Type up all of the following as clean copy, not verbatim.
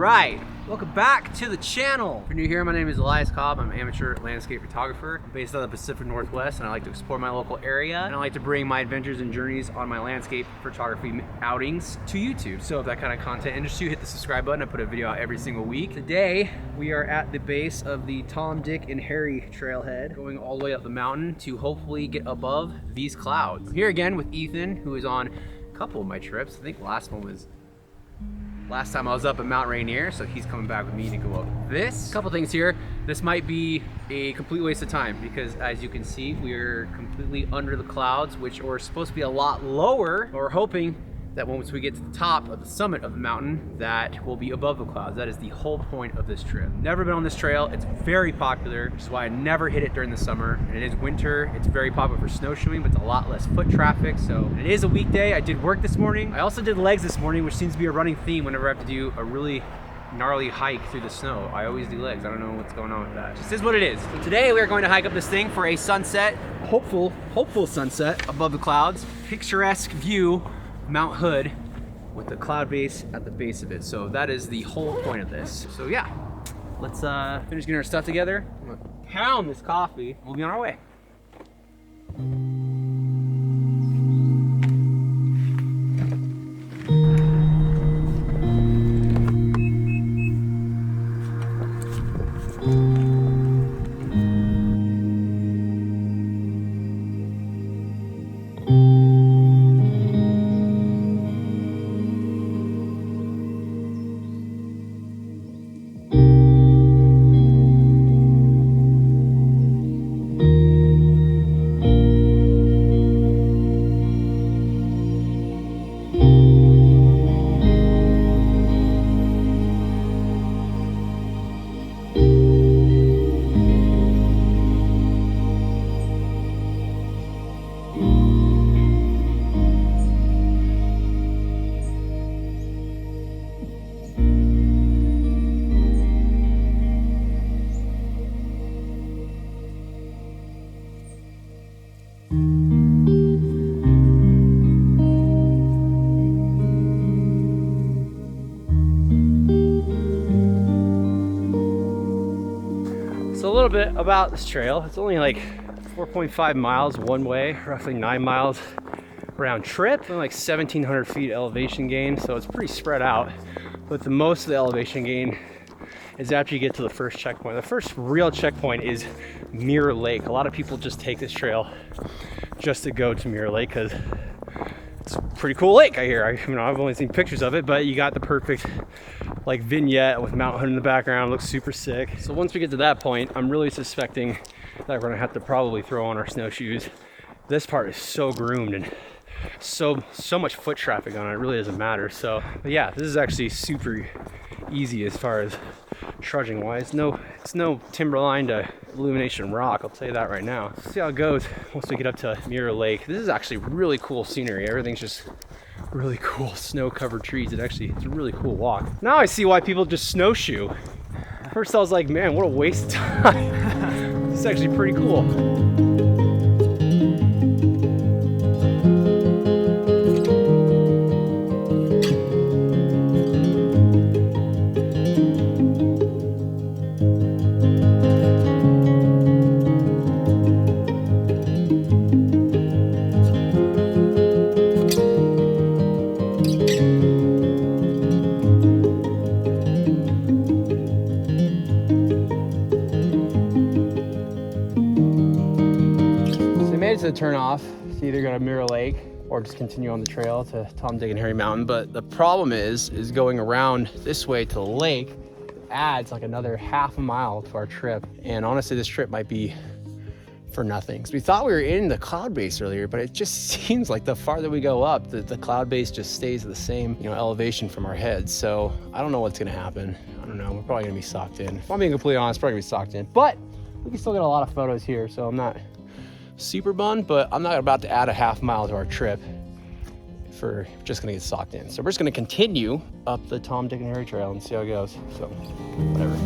right, welcome back to the channel. If you're new here, my name is Elias Cobb. I'm an amateur landscape photographer. I'm based out of the Pacific Northwest, and I like to explore my local area, and I like to bring my adventures and journeys on my landscape photography outings to YouTube. So if that kind of content interests you, hit the subscribe button. I put a video out every single week. Today, we are at the base of the Tom, Dick, and Harry trailhead, going all the way up the mountain to hopefully get above these clouds. I'm here again with Ethan, who is on a couple of my trips. I think the last one was last time I was up at Mount Rainier, so he's coming back with me to go up this. Couple things here. This might be a complete waste of time because, as you can see, we're completely under the clouds, which are supposed to be a lot lower. But we're hoping that once we get to the top of the summit of the mountain, that we'll be above the clouds. That is the whole point of this trip. Never been on this trail. It's very popular, which is why I never hit it during the summer. And it is winter. It's very popular for snowshoeing, but it's a lot less foot traffic. So it is a weekday. I did work this morning. I also did legs this morning, which seems to be a running theme whenever I have to do a really gnarly hike through the snow. I always do legs. I don't know what's going on with that. Just is what it is. So today we are going to hike up this thing for a sunset, hopeful sunset above the clouds. Picturesque view, Mount Hood, with the cloud base at the base of it. So that is the whole point of this. So yeah, let's finish getting our stuff together. I'm gonna pound this coffee. We'll be on our way. So a little bit about this trail. It's only like 4.5 miles one way, roughly 9 miles round trip, and like 1,700 feet elevation gain. So it's pretty spread out, but the most of the elevation gain is after you get to the first checkpoint. The first real checkpoint is Mirror Lake. A lot of people just take this trail just to go to Mirror Lake because it's a pretty cool lake, I hear. I've only seen pictures of it, but you got the perfect like vignette with Mount Hood in the background. Looks super sick. So once we get to that point, I'm really suspecting that we're gonna have to probably throw on our snowshoes. This part is so groomed and so much foot traffic on it. It really doesn't matter. So, but yeah, this is actually super easy as far as trudging wise. It's no timberline to illumination rock, I'll tell you that right now. Let's see how it goes once we get up to Mirror Lake. This is actually really cool scenery. Everything's just really cool, snow-covered trees. It's a really cool walk. Now I see why people just snowshoe. First I was like, man, what a waste of time. This is actually pretty cool. To turn off, to either go to Mirror Lake or just continue on the trail to Tom, Dick, and Harry Mountain. But the problem is going around this way to the lake adds like another half a mile to our trip. And honestly, this trip might be for nothing. So we thought we were in the cloud base earlier, but it just seems like the farther we go up, the cloud base just stays the same, elevation from our heads. So I don't know what's gonna happen. I don't know, we're probably gonna be socked in. If I'm being completely honest, probably gonna be socked in. But we can still get a lot of photos here, so I'm not super bummed, but I'm not about to add a half mile to our trip for just gonna get socked in. So we're just gonna continue up the Tom, Dick, and Harry trail and see how it goes. So, whatever.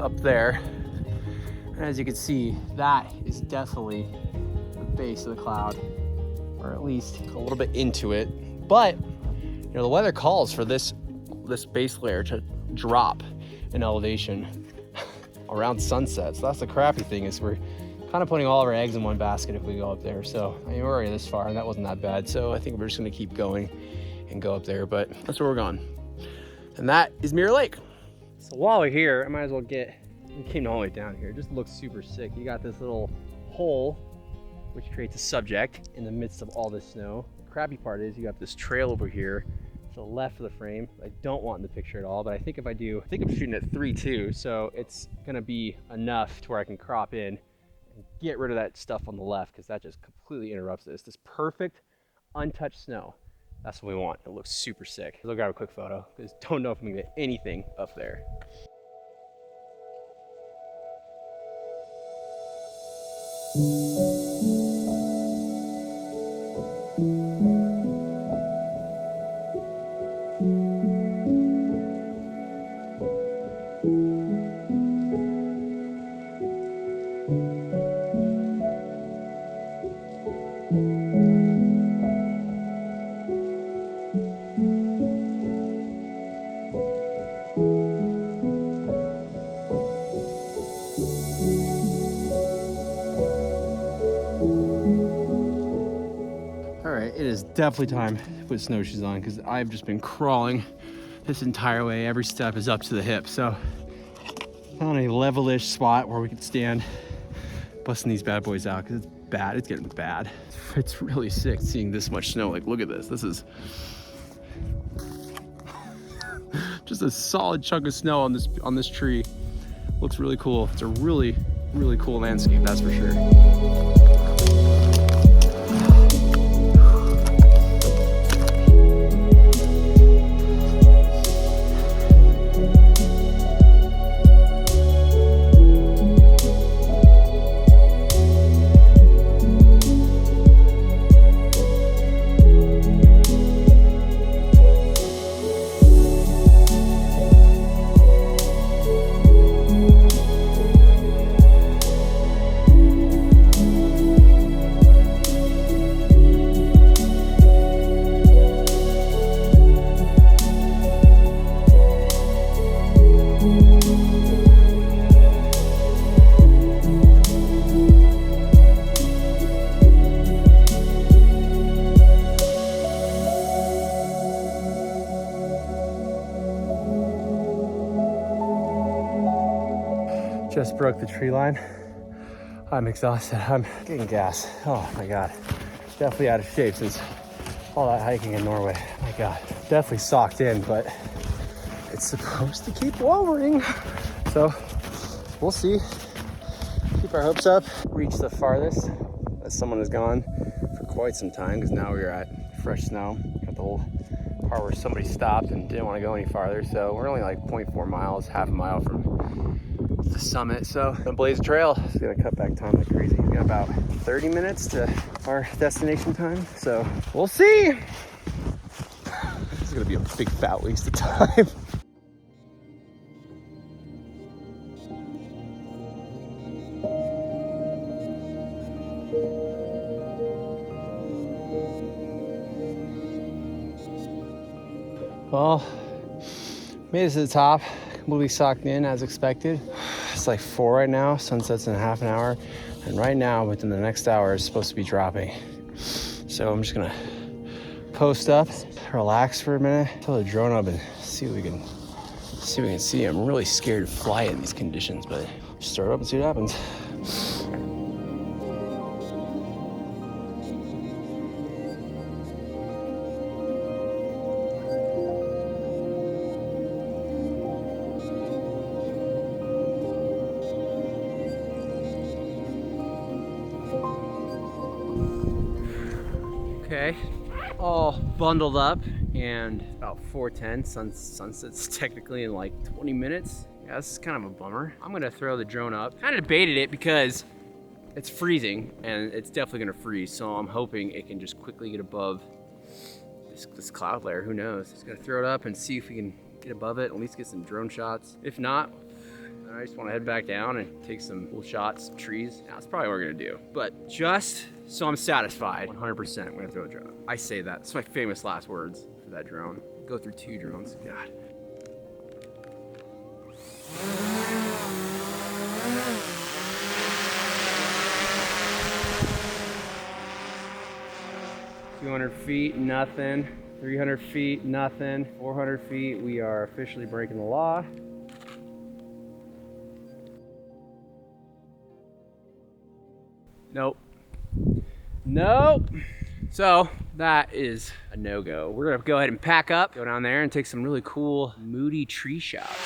up there. And as you can see, that is definitely the base of the cloud, or at least a little bit into it. But you know, the weather calls for this base layer to drop in elevation around sunset. So that's the crappy thing, is we're kind of putting all of our eggs in one basket if we go up there. So I mean, we're already this far and that wasn't that bad. So I think we're just gonna keep going and go up there, but that's where we're going. And that is Mirror Lake. So while we're here, I might as well we came all the way down here. It just looks super sick. You got this little hole, which creates a subject in the midst of all this snow. The crappy part is you got this trail over here to the left of the frame. I don't want in the picture at all, but I think if I do, I think I'm shooting at 3.2, so it's gonna be enough to where I can crop in and get rid of that stuff on the left, because that just completely interrupts this. This perfect, untouched snow. That's what we want. It looks super sick. We'll grab a quick photo, because don't know if I'm gonna get anything up there. It is definitely time to put snowshoes on, because I've just been crawling this entire way. Every step is up to the hip. So found a level-ish spot where we can stand, busting these bad boys out, because it's bad. It's getting bad. It's really sick seeing this much snow. Like, look at this. This is just a solid chunk of snow on this tree. Looks really cool. It's a really, really cool landscape, that's for sure. Just broke the tree line. I'm exhausted. I'm getting gas. Oh my God. Definitely out of shape since all that hiking in Norway. My God. Definitely socked in, but it's supposed to keep lowering. So we'll see. Keep our hopes up. Reach the farthest that someone has gone for quite some time, because now we're at fresh snow. Got the whole part where somebody stopped and didn't want to go any farther. So we're only like 0.4 miles, half a mile from the summit. So gonna blaze a trail. It's gonna cut back time like crazy. We got about 30 minutes to our destination time. So we'll see. This is gonna be a big fat waste of time. Well, made it to the top, completely socked in as expected. It's like 4 right now, sunset's in half an hour. And right now, within the next hour, it's supposed to be dropping. So I'm just gonna post up, relax for a minute, throw the drone up and see what we can see. I'm really scared to fly in these conditions, but just start up and see what happens. Okay, all bundled up, and about 4:10, sunset's technically in like 20 minutes. Yeah, this is kind of a bummer. I'm gonna throw the drone up. Kind of debated it because it's freezing, and it's definitely gonna freeze, so I'm hoping it can just quickly get above this cloud layer. Who knows? Just gonna throw it up and see if we can get above it, at least get some drone shots. If not, I just want to head back down and take some cool shots of trees. Now, that's probably what we're gonna do. But just so I'm satisfied, 100% I'm gonna throw a drone. I say that. That's my famous last words for that drone. Go through 2 drones. God. $200 feet, nothing. 300 feet, nothing. 400 feet, we are officially breaking the law. Nope. Nope. So that is a no-go. We're gonna go ahead and pack up, go down there and take some really cool, moody tree shots.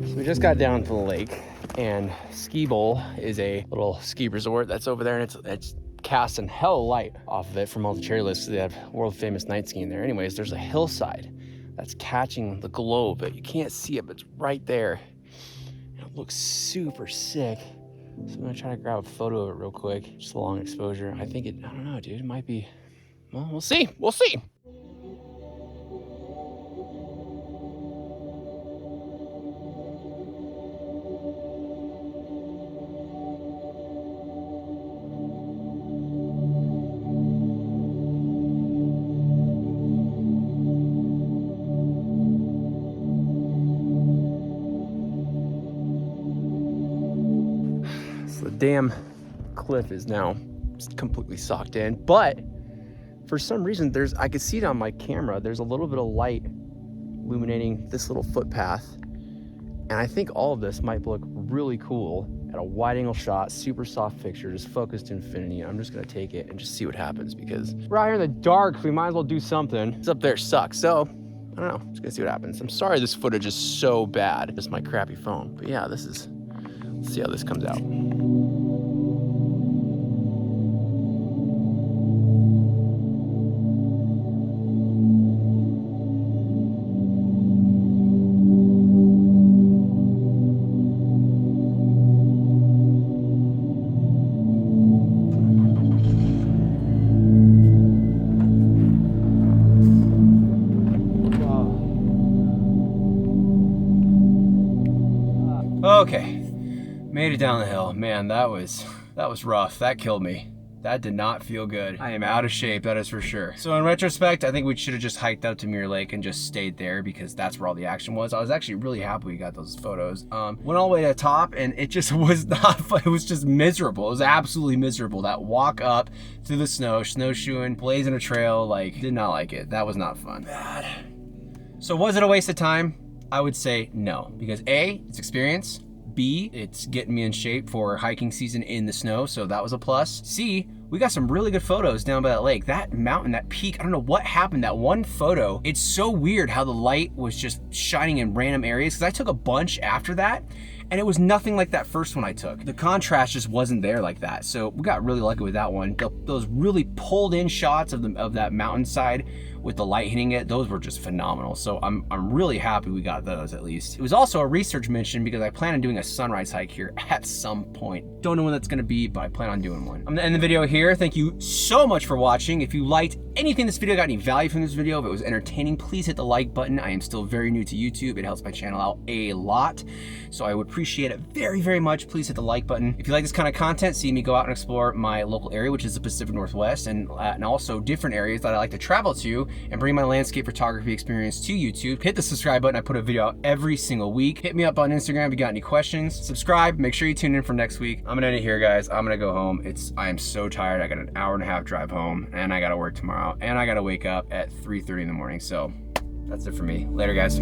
So we just got down to the lake, and Ski Bowl is a little ski resort that's over there, and it's casting hell light off of it from all the chair lifts. They have world famous night skiing there. Anyways, there's a hillside that's catching the glow, but you can't see it, but it's right there. And it looks super sick. So I'm gonna try to grab a photo of it real quick, just a long exposure. I don't know, dude, it might be, well, we'll see. The damn cliff is now completely socked in, but for some reason I could see it on my camera. There's a little bit of light illuminating this little footpath, and I think all of this might look really cool at a wide angle shot, super soft picture, just focused to infinity. I'm just gonna take it and just see what happens, because we're out here in the dark, so we might as well do something. This up there sucks, so I don't know, just gonna see what happens. I'm sorry this footage is so bad, just my crappy phone, but yeah, let's see how this comes out. Okay, made it down the hill. Man, that was rough. That killed me. That did not feel good. I am out of shape, that is for sure. So in retrospect, I think we should have just hiked up to Mirror Lake and just stayed there, because that's where all the action was. I was actually really happy we got those photos. Went all the way to the top, and it just was not fun. It was just miserable. It was absolutely miserable. That walk up through the snow, snowshoeing, blazing a trail, like, did not like it. That was not fun. Bad. So was it a waste of time? I would say no, because A, it's experience. B, it's getting me in shape for hiking season in the snow, so that was a plus. C, we got some really good photos down by that lake. That mountain, that peak, I don't know what happened. That one photo, it's so weird how the light was just shining in random areas, because I took a bunch after that, and it was nothing like that first one I took. The contrast just wasn't there like that, so we got really lucky with that one. Those really pulled in shots of that mountainside with the light hitting it, those were just phenomenal. So I'm really happy we got those at least. It was also a research mission, because I plan on doing a sunrise hike here at some point. Don't know when that's gonna be, but I plan on doing one. I'm gonna end the video here. Thank you so much for watching. If you liked anything in this video, got any value from this video, if it was entertaining, please hit the like button. I am still very new to YouTube. It helps my channel out a lot. So I would appreciate it very, very much. Please hit the like button. If you like this kind of content, see me go out and explore my local area, which is the Pacific Northwest, and also different areas that I like to travel to and bring my landscape photography experience to YouTube. Hit the subscribe button. I put a video out every single week. Hit me up on Instagram if you got any questions. Subscribe. Make sure you tune in for next week. I'm gonna end it here, guys. I'm gonna go home. I am so tired. I got an hour-and-a-half drive home, and I gotta work tomorrow, and I gotta wake up at 3:30 in the morning. So that's it for me. Later, guys.